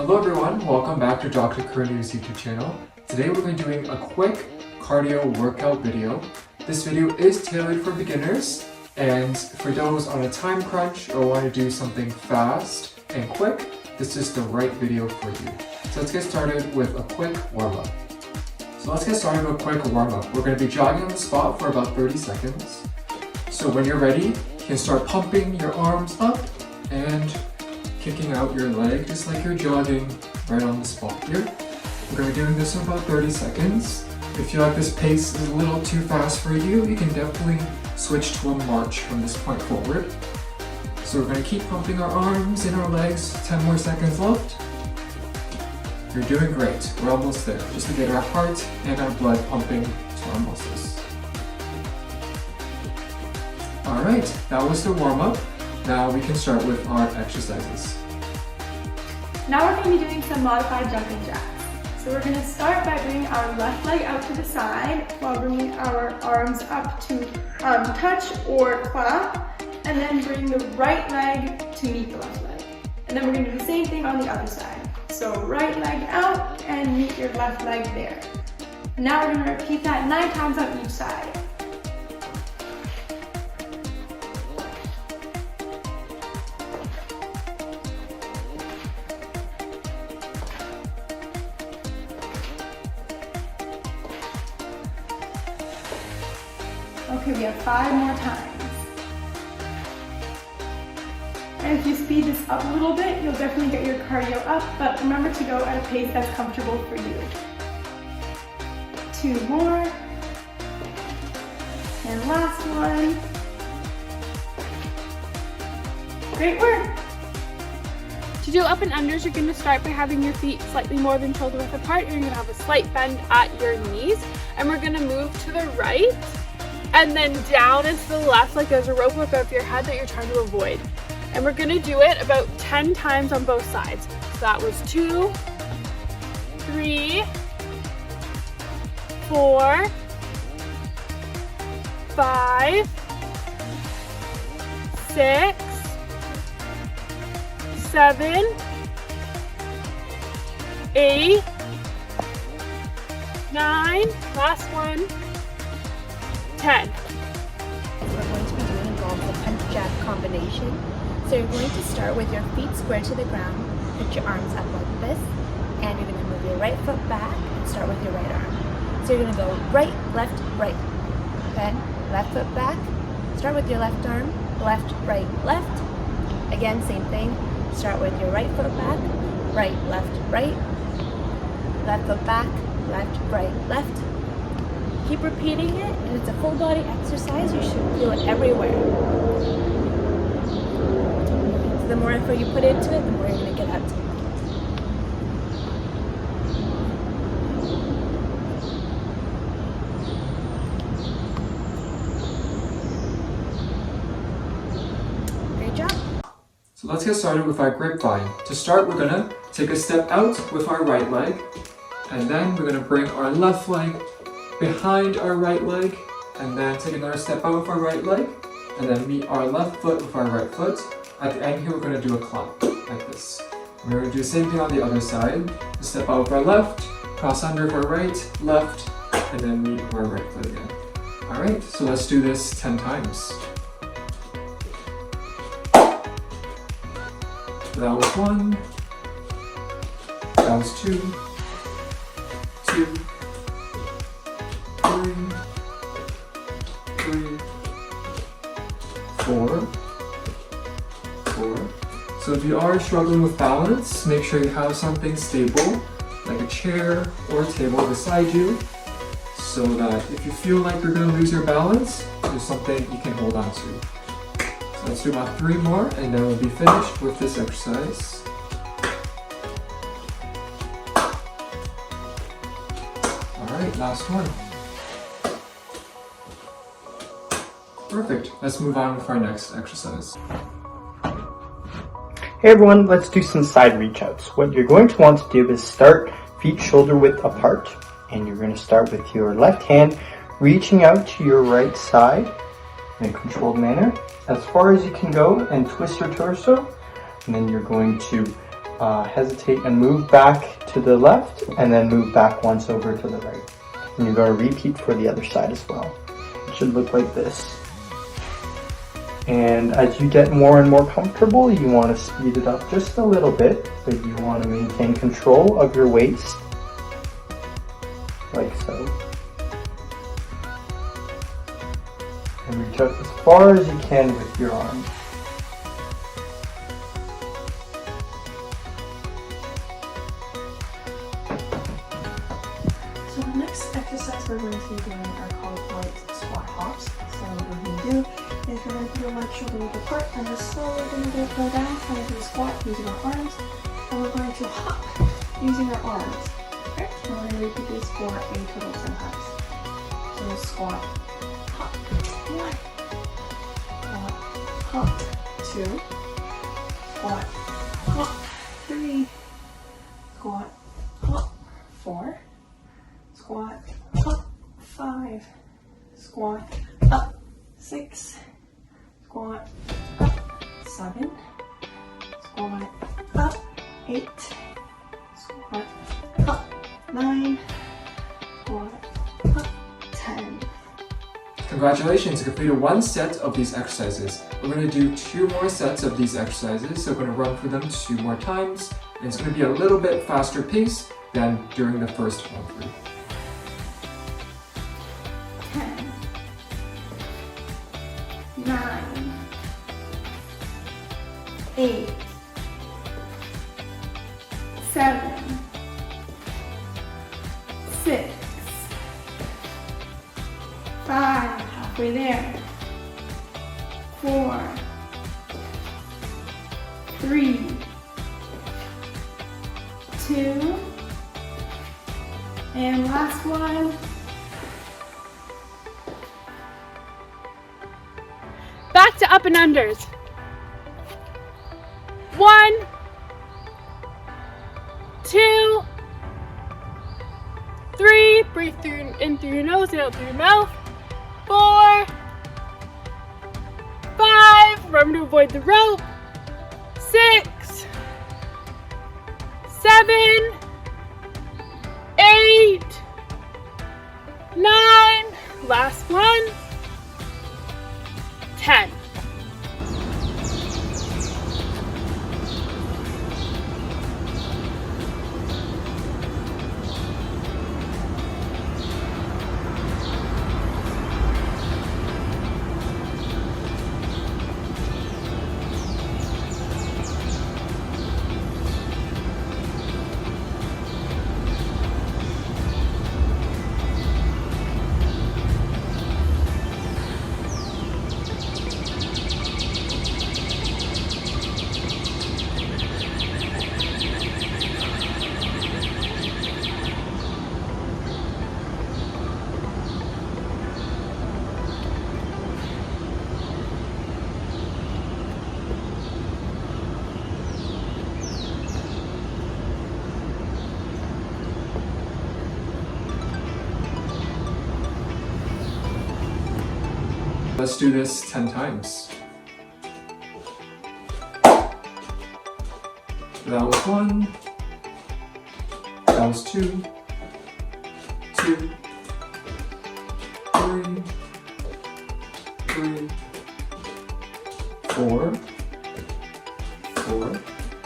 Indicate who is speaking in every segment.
Speaker 1: Hello everyone, welcome back to Dr. Curnew's YouTube channel. Today we're going to be doing a quick cardio workout video. This video is tailored for beginners and for those on a time crunch or want to do something fast and quick, this is the right video for you. So let's get started with a quick warm-up. We're going to be jogging on the spot for about 30 seconds. So when you're ready, you can start pumping your arms up and kicking out your leg just like you're jogging right on the spot here. We're going to be doing this in about 30 seconds. If you feel like this pace is a little too fast for you, you can definitely switch to a march from this point forward. So we're going to keep pumping our arms and our legs. 10 more seconds left. You're doing great. We're almost there. Just to get our heart and our blood pumping to our muscles. Alright, that was the warm-up. Now we can start with our exercises.
Speaker 2: Now we're going to be doing some modified jumping jacks. So we're going to start by bringing our left leg out to the side while bringing our arms up to touch or clap, and then bring the right leg to meet the left leg. And then we're going to do the same thing on the other side. So right leg out and meet your left leg there. And now we're going to repeat that 9 times on each side. Okay, we have 5 more times. And if you speed this up a little bit, you'll definitely get your cardio up, but remember to go at a pace that's comfortable for you. 2 more. And last one. Great work!
Speaker 3: To do up and unders, you're going to start by having your feet slightly more than shoulder width apart. You're going to have a slight bend at your knees, and we're going to move to the right and then down and to the left like there's a rope above your head that you're trying to avoid. And we're going to do it about 10 times on both sides. So that was 2, 3, 4, 5, 6, 7, 8, 9, last one, 10.
Speaker 4: We're going to be doing involves a punch jack combination. So you're going to start with your feet square to the ground, put your arms up like this, and you're going to move your right foot back and start with your right arm. So you're going to go right, left, right. Then left foot back, start with your left arm, left, right, left. Again, same thing. Start with your right foot back, right, left, foot back, left, right, left. Keep repeating it, and it's a full body exercise. You should feel it everywhere. So the more effort you put into it, the more you're going to get out to it. Great job.
Speaker 1: So let's get started with our grapevine. To start, we're going to take a step out with our right leg, and then we're going to bring our left leg behind our right leg, and then take another step out with our right leg, and then meet our left foot with our right foot. At the end here, we're going to do a climb, like this. And we're going to do the same thing on the other side. Step out with our left, cross under with our right, left, and then meet our right foot again. Alright, so let's do this 10 times. So that was 1, that was 2, 3, 4. So if you are struggling with balance, make sure you have something stable, like a chair or a table beside you, so that if you feel like you're going to lose your balance, there's something you can hold on to. So let's do about 3 more, and then we'll be finished with this exercise. Alright, last one. Perfect. Let's move on with our next exercise.
Speaker 5: Hey everyone, let's do some side reach outs. What you're going to want to do is start feet shoulder width apart, and you're going to start with your left hand reaching out to your right side in a controlled manner as far as you can go and twist your torso, and then you're going to hesitate and move back to the left, and then move back once over to the right. And you're going to repeat for the other side as well. It should look like this. And as you get more and more comfortable, you want to speed it up just a little bit, but you want to maintain control of your waist, like so. And reach up as far as you can with your arms.
Speaker 2: So the next exercise we're going to be doing are called light squat hops. So what we're going to do is we're going to put our left shoulder width apart and just slowly going to go down, kind of do a squat using our arms. And we're going to hop using our arms. Okay? And we're going to repeat this for a total of 10 times. So squat, hop, 1, squat, hop, 2, squat, hop, 3, squat, hop, 4, squat, up, 5, squat, up, 6, squat, up, 7, squat, up, 8, squat, up, 9, squat, up, 10.
Speaker 1: Congratulations, you completed one set of these exercises. We're going to do 2 more sets of these exercises, so we're going to run through them 2 more times, and it's going to be a little bit faster pace than during the first run through.
Speaker 2: 10, 9, 8, 7, 6, 5, halfway there, 4, 3, 2, and last one.
Speaker 3: Back to up and unders. 1, 2, 3. Breathe in through your nose and out through your mouth. 4, 5. Remember to avoid the rope. 6, 7, 8, 9. Last one. 10.
Speaker 1: Let's do this 10 times. That was 1. That was 2. 2. 3. 3. 4. 4.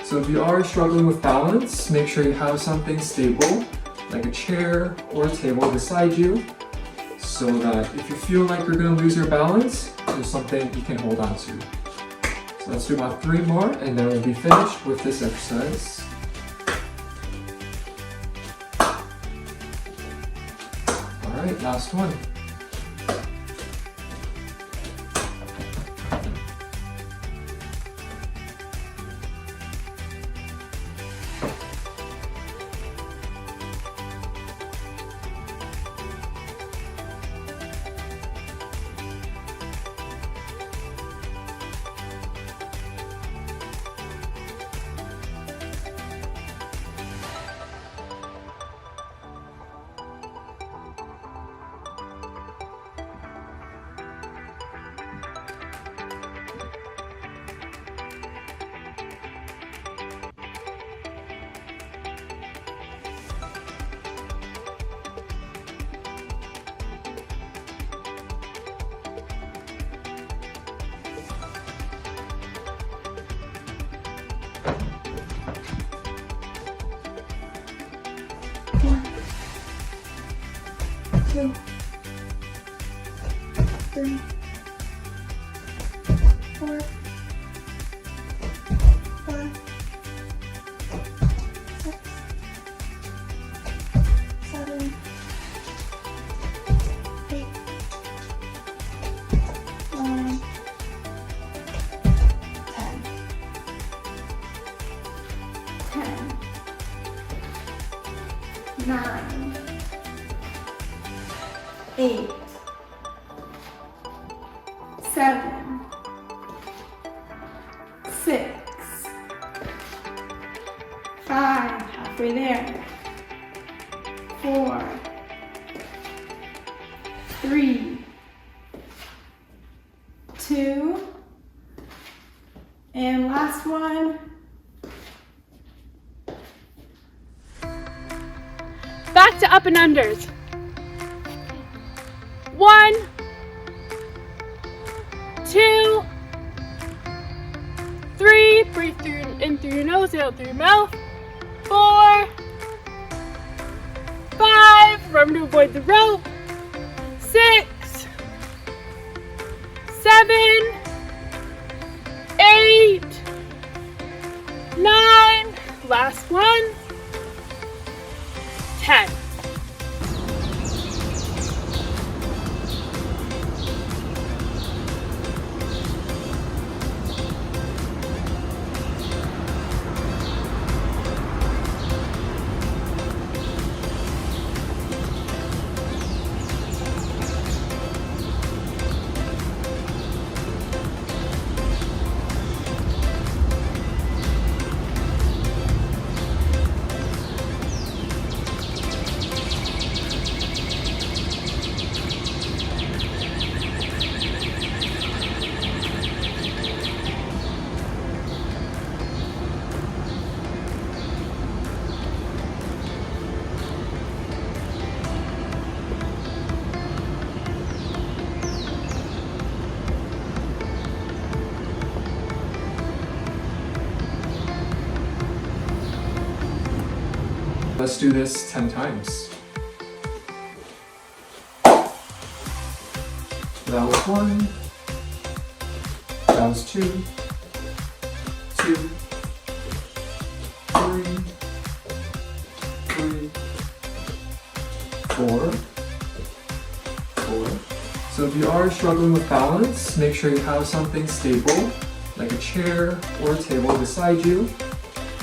Speaker 1: So if you are struggling with balance, make sure you have something stable, like a chair or a table beside you, so that if you feel like you're going to lose your balance, there's something you can hold on to. So let's do about 3 more and then we'll be finished with this exercise. Alright, last one.
Speaker 2: One, 2, 3, 4, 5, 6, 7, 8, 9, 10. 10, 9, 8, 7, 6, 5, halfway there, 4, 3, 2, and last one.
Speaker 3: Back to up and unders. 1, 2, 3, breathe in through your nose, out through your mouth. 4, 5, remember to avoid the rope. 6, 7, 8, 9, last one, 10.
Speaker 1: Let's do this 10 times. That was 1. That was 2. 2. 3. 3. 4. 4. So if you are struggling with balance, make sure you have something stable, like a chair or a table beside you,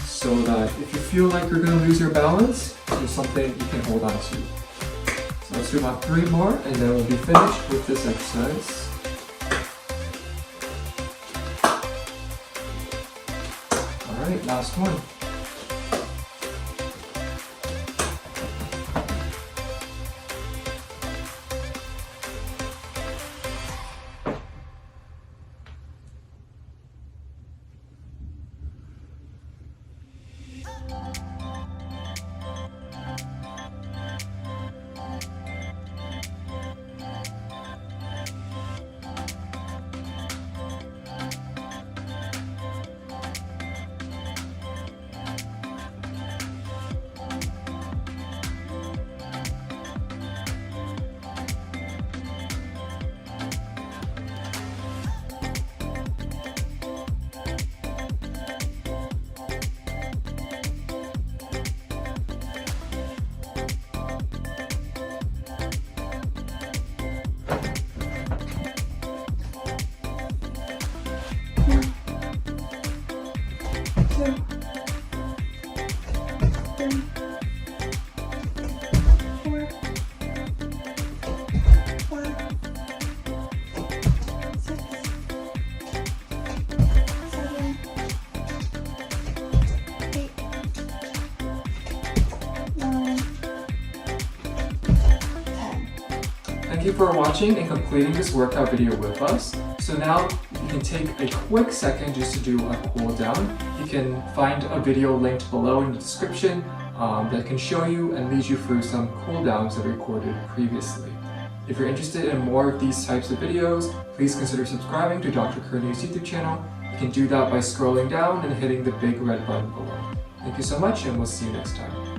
Speaker 1: so that if you feel like you're going to lose your balance, there's something you can hold on to. So let's do about 3 more and then we'll be finished with this exercise. Alright, last one. Thank you for watching and completing this workout video with us. So now you can take a quick second just to do a cool down. You can find a video linked below in the description that can show you and lead you through some cool downs that I recorded previously. If you're interested in more of these types of videos, please consider subscribing to Dr. Curnew's YouTube channel. You can do that by scrolling down and hitting the big red button below. Thank you so much, and we'll see you next time.